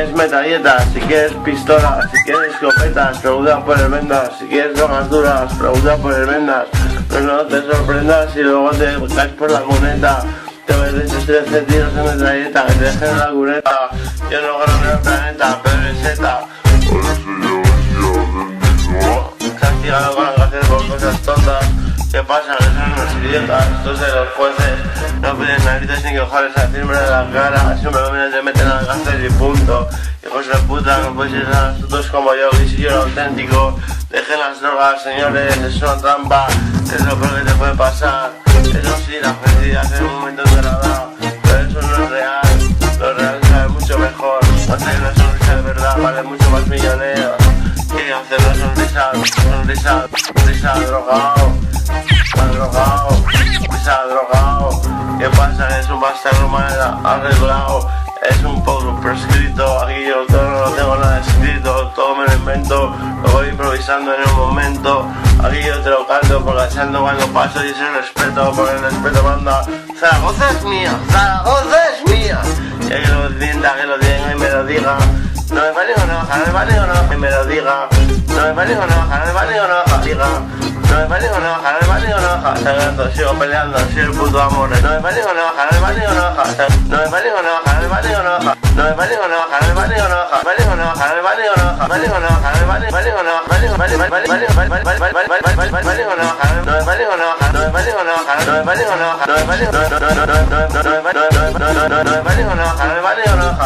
quieres metralletas, si quieres pistolas, si quieres escopetas, pregunta por el vendas. Si quieres drogas duras, pregunta por el vendas. Pero no te sorprendas si luego te caes por la cuneta. Te metes 13 tiros de metralleta, que te dejen en la cuneta. Yo no gano en el planeta, pero en seta. Castigado con la cárcel por cosas tontas. ¿Qué pasa? Que son unos idiotas. Estos de los jueces no piden narices ni cojones a decirme en la cara. Siempre te meten a la cárcel y punto. Hijos de puta, no podéis ser tan astutos como yo, que si yo era auténtico. Dejen las drogas, señores, es una trampa. Es lo peor que te puede pasar. Eso sí, la felicidad en un momento degradado, pero eso no es real. Lo real sabe mucho mejor. Hacer una sonrisa de verdad vale mucho más millonero que hacer una sonrisa drogado. Drogado. ¿Qué pasa? Es un bastardo mal arreglado. Es un poco prescrito. Aquí yo todo no tengo nada escrito. Todo me lo invento. Lo voy improvisando en el momento. Aquí yo te lo canto porque echando cuando paso y ese respeto. Porque el respeto manda. Zaragoza es mía. Zaragoza es mía. Y hay que lo entienda, que lo diga y me lo diga. No me vale o no, no me vale o no, que me lo diga. No me vale o no, no me vale o no, diga. No me vale o no, no me vale o no, sangrando, sigo peleando, soy el puto amor. No me vale o no, no me vale o no, no me vale o no, no me vale o no, no me vale o no, no me vale o no, vale o no, no me vale o no, vale o no, vale o no, vale o no, vale o no, vale o no, no me vale o no, no me vale o no, no me vale o no, no me vale o no, no me vale o no, no me vale o no, no me vale o no, no me vale o no.